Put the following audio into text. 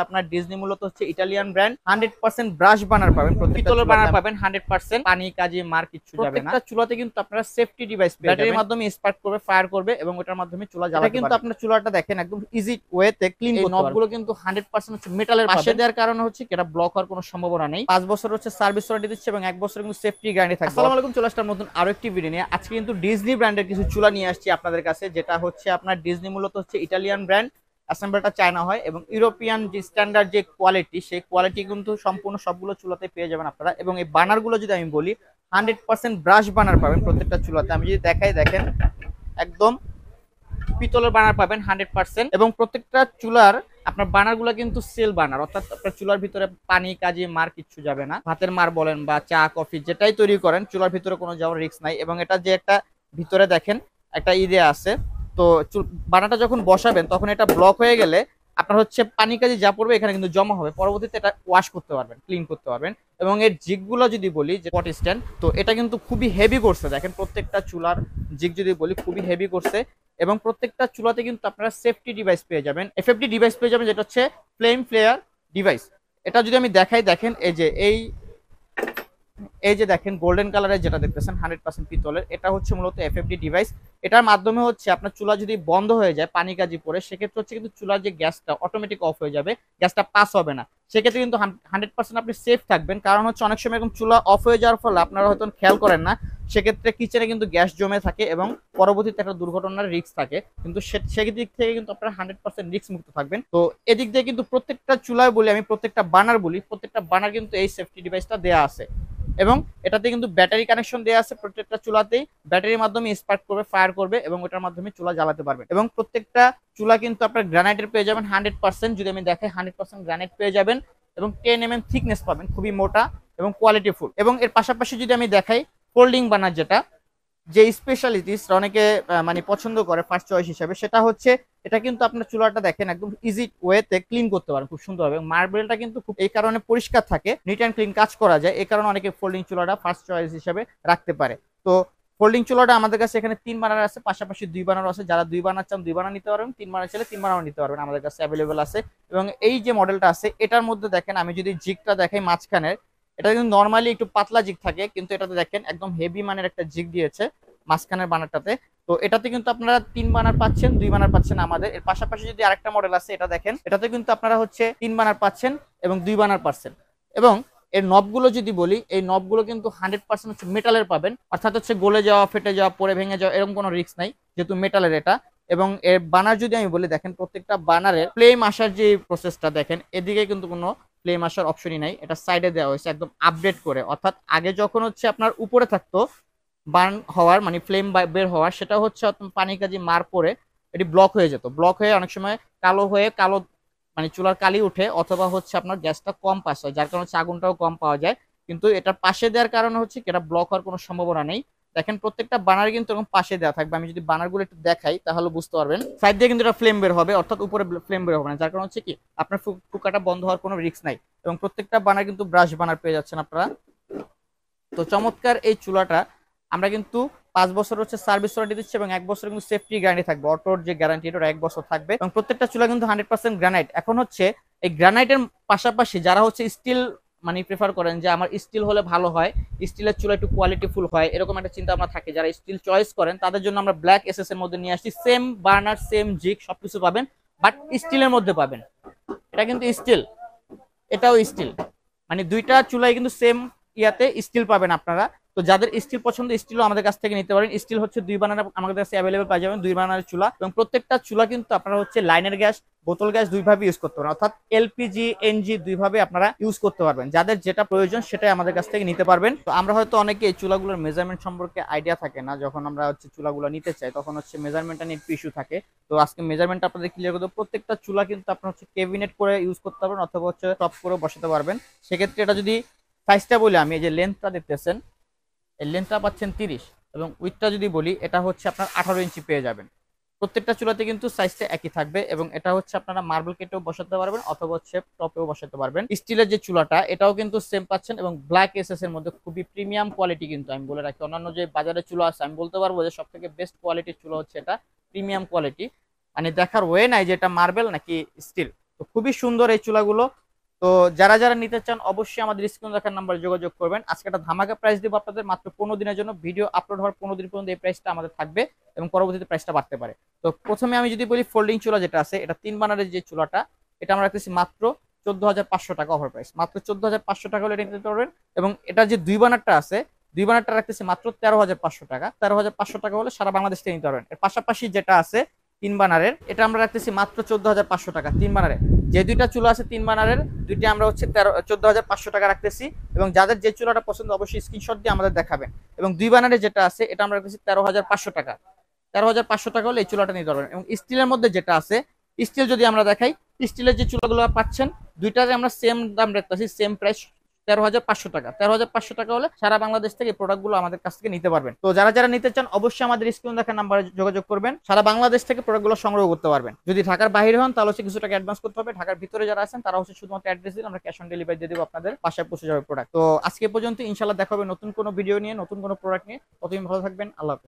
আপনার ডিজনি মূলত হচ্ছে ইটালিয়ান ব্র্যান্ড 100% ব্রাশ বানার পাবেন, পিতলের বানার পাবেন 100%, পানি কাজে মার কিচ্ছু যাবে না। প্রত্যেকটা চুলাতে কিন্তু আপনারা সেফটি ডিভাইস পেয়ে যাবেন, ব্যাটারির মাধ্যমে স্পার্ক করবে, ফায়ার করবে এবং ওটার মাধ্যমে চুলা জ্বালাতে পারবেন। কিন্তু আপনার চুলাটা দেখেন একদম ইজি ওয়েতে ক্লিন করতে পারবেন। নবগুলো কিন্তু 100% হচ্ছে মেটালের পাশে দেওয়ার কারণে হচ্ছে এটা ব্লক হওয়ার কোনো সম্ভাবনা নেই। 5 বছর হচ্ছে সার্ভিস ওয়ারেন্টি দিচ্ছে এবং 1 বছর কিন্তু সেফটি গ্যারান্টি থাকবে। আসসালামু আলাইকুম, চলে আসলাম নতুন আরো একটি ভিডিও নিয়ে। আজকে কিন্তু ডিজনি ব্র্যান্ডের কিছু চুলা নিয়ে আসছি আপনাদের কাছে, যেটা হচ্ছে আপনার ডিজনি মূলত হচ্ছে ইটালিয়ান ব্র্যান্ড, অ্যাসেম্বলটা চায়না হয় এবং ইউরোপিয়ান যে স্ট্যান্ডার্ড যে কোয়ালিটি, সেই কোয়ালিটি কিন্তু সম্পূর্ণ সবগুলো চুলাতে পেয়ে যাবেন আপনারা। এবং এই বানারগুলো যদি আমি বলি 100% ব্রাশ বানার পাবেন প্রত্যেকটা চুলাতে। আমি যদি দেখাই, দেখেন একদম পিতলের বানার পাবেন 100% এবং প্রত্যেকটা চুলার আপনার বানারগুলো কিন্তু সেল বানার, অর্থাৎ আপনার চুলার ভিতরে পানি কাজে মার কিচ্ছু যাবে না। ভাতের মার বলেন বা চা কফি যেটাই তৈরি করেন, চুলার ভিতরে কোনো যাওয়ার রিস্ক নাই। এবং এটা যে একটা ভিতরে দেখেন একটা ইদে আছে, তো বানাটা যখন বসাবেন তখন এটা ব্লক হয়ে গেলে আপনার হচ্ছে পানি কাজে যা পড়বে এখানে কিন্তু জমা হবে, পরবর্তীতে এটা ওয়াশ করতে পারবেন, ক্লিন করতে পারবেন। এবং এর জিগগুলো যদি বলি যে পট স্ট্যান্ড, তো এটা কিন্তু খুবই হেভি করছে, দেখেন প্রত্যেকটা চুলার জিগ যদি বলি খুবই হেভি করছে। এবং প্রত্যেকটা চুলাতে কিন্তু আপনারা সেফটি ডিভাইস পেয়ে যাবেন, এফএফডি ডিভাইস পেয়ে যাবেন, যেটা হচ্ছে ফ্লেম ফ্লেয়ার ডিভাইস। এটা যদি আমি দেখাই, দেখেন এই যে দেখেন গোল্ডেন কালারের যেটা দেখতেছেন 100% পিতলের, এটা হচ্ছে মূলত এফএফডি ডিভাইস। এটার মাধ্যমে হচ্ছে আপনার চুলা যদি বন্ধ হয়ে যায় পানি কাজি পড়ে, সেক্ষেত্রে হচ্ছে কিন্তু চুলার যে গ্যাসটা অটোমেটিক অফ হয়ে যাবে, গ্যাসটা পাস হবে না। সেক্ষেত্রে কিন্তু 100% আপনি সেফ থাকবেন। কারণ হচ্ছে অনেক সময় এরকম চুলা অফ হয়ে যাওয়ার ফলে আপনারা হয়তো খেয়াল করেন না, সেক্ষেত্রে কিচেনে কিন্তু গ্যাস জমে থাকে এবং পরবর্তীতে একটা দুর্ঘটনার রিস্ক থাকে। কিন্তু সেদিক থেকে কিন্তু আপনারা 100% রিস্ক মুক্ত থাকবেন। তো এদিক দিয়ে কিন্তু প্রত্যেকটা চুলায় বলি আমি, প্রত্যেকটা বানার বলি, প্রত্যেকটা বানার কিন্তু এই সেফটি ডিভাইসটা দেওয়া আছে। এবং এটাতে কিন্তু ব্যাটারি কানেকশন দেওয়া আছে, প্রত্যেকটা চুলাতেই ব্যাটারির মাধ্যমে স্পার্ক করবে, ফায়ার করবে এবং ওটার মাধ্যমে চুলা জ্বালাতে পারবে। এবং প্রত্যেকটা চুলা কিন্তু আপনার গ্রানাইটের পেয়ে যাবেন 100%, যদি আমি দেখাই 100% গ্রানাইট পেয়ে যাবেন এবং 10 mm থিকনেস পাবেন, খুবই মোটা এবং কোয়ালিটিফুল। এবং এর পাশাপাশি যদি আমি দেখাই ফোল্ডিং বানার যেটা যে স্পেশালিটিস অনেকে মানে পছন্দ করে ফার্স্ট চয়েস হিসেবে, সেটা হচ্ছে এটা কিন্তু আপনার চুলাটা দেখেন একদম ইজি ওয়েতে ক্লিন করতে পারেন খুব সুন্দরভাবে। এবং মার্বেলটা কিন্তু খুব এই কারণে পরিষ্কার থাকে, নিট অ্যান্ড ক্লিন কাজ করা যায়, এই কারণে অনেকে ফোল্ডিং চুলাটা ফার্স্ট চয়েস হিসেবে রাখতে পারে। তো ফোল্ডিং চুলাটা আমাদের কাছে এখানে 3 বানার আছে, পাশাপাশি 2 বানার আছে। যারা 2 বানার চান 2 বানার নিতে পারবেন, 3 বানার চাইলে 3 বানারও নিতে পারবেন, আমাদের কাছে অ্যাভেলেবেল আছে। এবং এই যে মডেলটা আছে এটার মধ্যে দেখেন আমি যদি জিগটা দেখাই মাঝখানের, এটা কিন্তু নর্মালি একটু পাতলা জিগ থাকে, কিন্তু এটাতে দেখেন একদম হেভি মানের একটা জিগ দিয়েছে মাঝখানের বানারটাতে। তো এটাতে কিন্তু আপনারা 3 বানার পাচ্ছেন, 2 বানার পাচ্ছেন আমাদের। এর পাশাপাশি যদি আরেকটা মডেল আছে এটা দেখেন, এটাতে কিন্তু আপনারা হচ্ছে 3 বানার পাচ্ছেন এবং 2 বানার পাচ্ছেন। এবং এর নবগুলো যদি বলি, এই নবগুলো কিন্তু 100% হচ্ছে মেটালের পাবেন, অর্থাৎ হচ্ছে গলে যাওয়া, ফেটে যাওয়া, পরে ভেঙে যাওয়া এরকম কোনো রিস্ক নাই, যেহেতু মেটালের এটা। এবং এর বানার যদি আমি বলি, দেখেন প্রত্যেকটা বানারের ফ্লেম আসার যে প্রসেসটা দেখেন, এদিকে কিন্তু কোনো ফ্লেম আসার অপশনই নাই, এটা সাইডে দেওয়া হয়েছে একদম আপডেট করে। অর্থাৎ আগে যখন হচ্ছে আপনার উপরে থাকতো বার্ন হওয়ার মানে ফ্লেম বের হওয়ার, সেটা হচ্ছে পানি কাজে মার পরে এটি ব্লক হয়ে যেত, ব্লক হয়ে অনেক সময় কালো হয়ে কালো মানে চুলার কালি উঠে, অথবা হচ্ছে আপনার গ্যাসটা কম পাস হয়, যার কারণে হচ্ছে আগুনটাও কম পাওয়া যায়। কিন্তু এটার পাশে দেওয়ার কারণে হচ্ছে এটা ব্লক হওয়ার কোনো সম্ভাবনা নেই। দেখেন প্রত্যেকটা বানার কিন্তু এরকম পাশে দেওয়া থাকবে। আমি যদি বানারগুলো একটু দেখাই তাহলে বুঝতে পারবেন, সাইড দিয়ে কিন্তু এটা ফ্লেম বের হবে, অর্থাৎ উপরে ফ্লেম বের হবে না, যার কারণে হচ্ছে কি আপনার ফুকাটা বন্ধ হওয়ার কোনো রিস্ক নাই। এবং প্রত্যেকটা বানার কিন্তু ব্রাশ বানার পেয়ে যাচ্ছেন আপনারা। তো চমৎকার এই চুলাটা আমরা কিন্তু 5 বছর হচ্ছে সার্ভিস ওয়ারেন্টি দিচ্ছি এবং 1 বছর কিন্তু সেফটি গ্যারান্টি থাকবে, অটোর যে গ্যারান্টি এটা 1 বছর থাকবে। এবং প্রত্যেকটা চুলা কিন্তু 100% গ্রানাইট। এখন হচ্ছে এই গ্রানাইটের পাশাপাশি যারা হচ্ছে স্টিল মানে প্রেফার করেন যে আমার স্টিল হলে ভালো হয়, স্টিলের চুলা একটু কোয়ালিটিফুল হয়, এরকম একটা চিন্তা ভাবনা থাকে, যারা স্টিল চয়েস করেন তাদের জন্য আমরা ব্ল্যাক এসএস এর মধ্যে নিয়ে আসছি। সেম বার্নার, সেম জিগ সবকিছু পাবেন, বাট স্টিলের মধ্যে পাবেন। এটা কিন্তু স্টিল, এটাও স্টিল, মানে দুইটা চুলাই কিন্তু সেম ইয়াতে স্টিল পাবেন আপনারা। তো যাদের স্টিল পছন্দ স্টিলও আমাদের কাছ থেকে নিতে পারেন। স্টিল হচ্ছে 2 বানার আমাদের কাছে অ্যাভেলেবল পাই যাবেন, 2 বানার চুলা। এবং প্রত্যেকটা চুলা কিন্তু আপনারা হচ্ছে লাইনের গ্যাস, বোতল গ্যাস দুইভাবে ইউজ করতে পারবেন, অর্থাৎ এলপিজি এনজি দুইভাবে আপনারা ইউজ করতে পারবেন। যাদের যেটা প্রয়োজন সেটাই আমাদের কাছ থেকে নিতে পারবেন। তো আমরা হয়তো অনেকে এই চুলাগুলোর মেজারমেন্ট সম্পর্কে আইডিয়া থাকে না, যখন আমরা হচ্ছে চুলাগুলো নিতে চাই তখন হচ্ছে মেজারমেন্টটা নিয়ে একটু ইস্যু থাকে। তো আজকে মেজারমেন্টটা আপনাদের ক্লিয়ার করে দেবো। প্রত্যেকটা চুলা কিন্তু আপনার হচ্ছে ক্যাবিনেট করে ইউজ করতে পারবেন, অথবা হচ্ছে টপ করে বসাতে পারবেন। সেক্ষেত্রে এটা যদি সাইজটা বলি আমি, এই যে লেন্থটা দেখতেছেন, এই লেন্থটা পাচ্ছেন 30 এবং উইথটা যদি বলি এটা হচ্ছে আপনার 18 ইঞ্চি পেয়ে যাবেন। প্রত্যেকটা চুলাতে কিন্তু সাইজটা একই থাকবে এবং এটা হচ্ছে আপনারা মার্বেল কেটেও বসাতে পারবেন, অথবা হচ্ছে টপেও বসাতে পারবেন। স্টিলের যে চুলাটা এটাও কিন্তু সেম পাচ্ছেন এবং ব্ল্যাক এসএস এর মধ্যে খুবই প্রিমিয়াম কোয়ালিটি। কিন্তু আমি বলে রাখি, অন্যান্য যে বাজারে চুলা আছে আমি বলতে পারবো যে সব থেকে বেস্ট কোয়ালিটির চুলা হচ্ছে এটা, প্রিমিয়াম কোয়ালিটি। মানে দেখার ওয়ে নাই যে এটা মার্বেল নাকি স্টিল, তো খুবই সুন্দর এই চুলাগুলো। তো যারা যারা নিতে চান অবশ্যই আমাদের স্ক্রিন দেখার নাম্বারে যোগাযোগ করবেন। আজকে একটা ধামাকা প্রাইস দিব আপনাদের, মাত্র 15 দিনের জন্য। ভিডিও আপলোড হওয়ার 15 দিন পর্যন্ত এই প্রাইসটা আমাদের থাকবে এবং পরবর্তীতে প্রাইসটা বাড়তে পারে। তো প্রথমে আমি যদি বলি ফোল্ডিং চুলা যেটা আছে, এটা 3 বার্নারের যে চুলাটা, এটা আমরা রাখতেছি মাত্র 14,500 টাকা অফার প্রাইস। মাত্র 14,500 টাকা হলে এটা নিতে পারবেন। এবং এটা যে 2 বার্নারটা আছে, 2 বার্নারটা রাখতেছি মাত্র 13,500 টাকা। 13,500 টাকা হলে সারা বাংলাদেশ থেকে নিতে পারবেন। এর পাশাপাশি যেটা আছে 3 বার্নারের, এটা আমরা রাখতেছি মাত্র 14,500 টাকা 3 বার্নারের। যে দুইটা চুলা আছে 3 বার্নারের, দুইটা আমরা হচ্ছে 14,500 টাকা রাখতেছি। এবং যাদের যে চুলাটা পছন্দ অবশ্যই স্ক্রিনশট দিয়ে আমাদের দেখাবেন। এবং 2 বার্নারের যেটা আছে এটা আমরা রাখতেছি 13,500 টাকা। 13,500 টাকা হলে এই চুলাটা নিতে পারবেন। এবং স্টিলের মধ্যে যেটা আছে, স্টিল যদি আমরা দেখাই, স্টিলের যে চুলাগুলো পাচ্ছেন দুইটাতে আমরা সেম দাম রাখতেছি, সেম প্রাইস 13,500 টাকা। 13,500 টাকা হলে সারা বাংলাদেশ থেকে প্রোডাক্টগুলো আমাদের কাছ থেকে নিতে পারবেন। তো যারা যারা নিতে চান অবশ্যই আমাদের স্ক্রিন দেখা নাম্বারে যোগাযোগ করবেন। সারা বাংলাদেশ থেকে প্রোডাক্টগুলো সংগ্রহ করতে পারবেন। যদি ঢাকার বাইরে হন তাহলে হচ্ছে কিছু টাকা অ্যাডভান্স করতে হবে। ঢাকার ভিতরে যারা আছেন তারা হচ্ছে শুধুমাত্র অ্যাড্রেস দিন, আমরা ক্যাশ অন ডেলিভারি দিয়ে দেবো, আপনাদের বাসায় পৌঁছে যাবে প্রোডাক্ট। তো আজকে পর্যন্ত ইনশাল্লাহ দেখা হবে নতুন কোনো ভিডিও নিয়ে, নতুন কোনো প্রোডাক্ট নিয়ে। ততদিন ভালো থাকবেন, আল্লাহ হাফেজ।